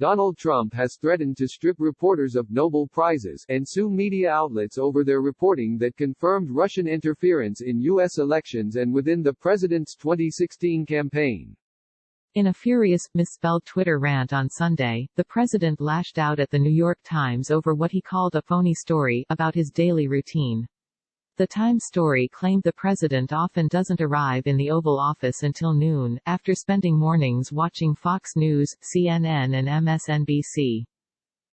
Donald Trump has threatened to strip reporters of Nobel Prizes and sue media outlets over their reporting that confirmed Russian interference in U.S. elections and within the president's 2016 campaign. In a furious, misspelled Twitter rant on Sunday, the president lashed out at the New York Times over what he called a phony story about his daily routine. The Times story claimed the president often doesn't arrive in the Oval Office until noon, after spending mornings watching Fox News, CNN and MSNBC.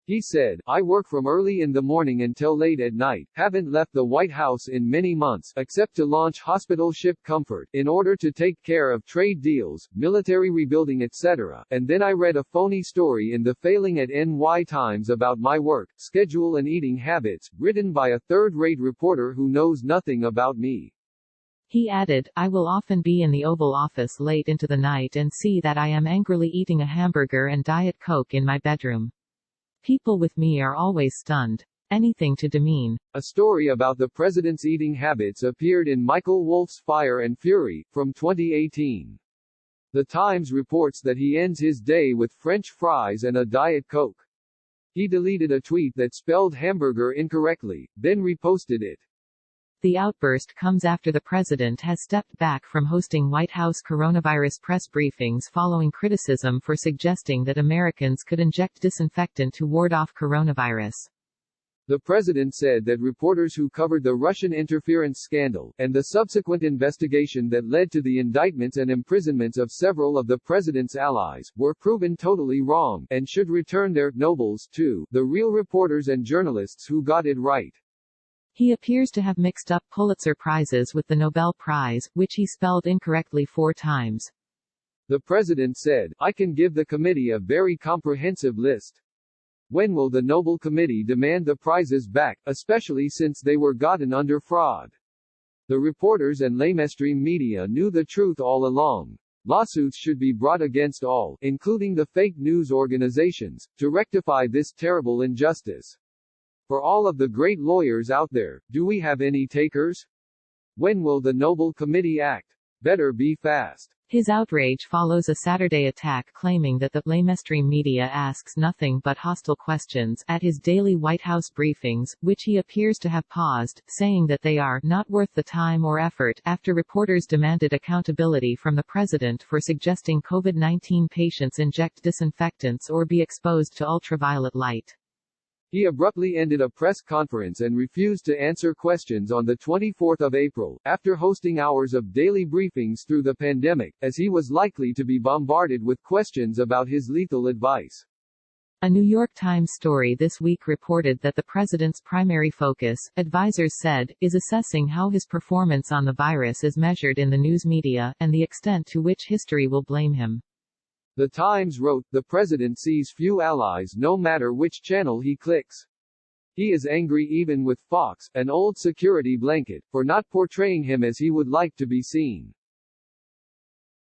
He said, "I work from early in the morning until late at night, haven't left the White House in many months, except to launch hospital ship Comfort, in order to take care of trade deals, military rebuilding etc., and then I read a phony story in the Failing at NY Times about my work, schedule and eating habits, written by a third-rate reporter who knows nothing about me." He added, "I will often be in the Oval Office late into the night and see that I am angrily eating a hamburger and Diet Coke in my bedroom. People with me are always stunned. Anything to demean." A story about the president's eating habits appeared in Michael Wolff's Fire and Fury, from 2018. The Times reports that he ends his day with French fries and a Diet Coke. He deleted a tweet that spelled hamburger incorrectly, then reposted it. The outburst comes after the president has stepped back from hosting White House coronavirus press briefings following criticism for suggesting that Americans could inject disinfectant to ward off coronavirus. The president said that reporters who covered the Russian interference scandal, and the subsequent investigation that led to the indictments and imprisonments of several of the president's allies, were proven totally wrong, and should return their Nobles to the real reporters and journalists who got it right. He appears to have mixed up Pulitzer Prizes with the Nobel Prize, which he spelled incorrectly 4 times. The president said, "I can give the committee a very comprehensive list. When will the Nobel Committee demand the prizes back, especially since they were gotten under fraud? The reporters and mainstream media knew the truth all along. Lawsuits should be brought against all, including the fake news organizations, to rectify this terrible injustice. For all of the great lawyers out there, do we have any takers? When will the Nobel Committee act? Better be fast." His outrage follows a Saturday attack claiming that the mainstream media asks nothing but hostile questions at his daily White House briefings, which he appears to have paused, saying that they are not worth the time or effort, after reporters demanded accountability from the president for suggesting COVID-19 patients inject disinfectants or be exposed to ultraviolet light. He abruptly ended a press conference and refused to answer questions on the 24th of April, after hosting hours of daily briefings through the pandemic, as he was likely to be bombarded with questions about his lethal advice. A New York Times story this week reported that the president's primary focus, advisors said, is assessing how his performance on the virus is measured in the news media, and the extent to which history will blame him. The Times wrote, "The president sees few allies no matter which channel he clicks. He is angry even with Fox, an old security blanket, for not portraying him as he would like to be seen.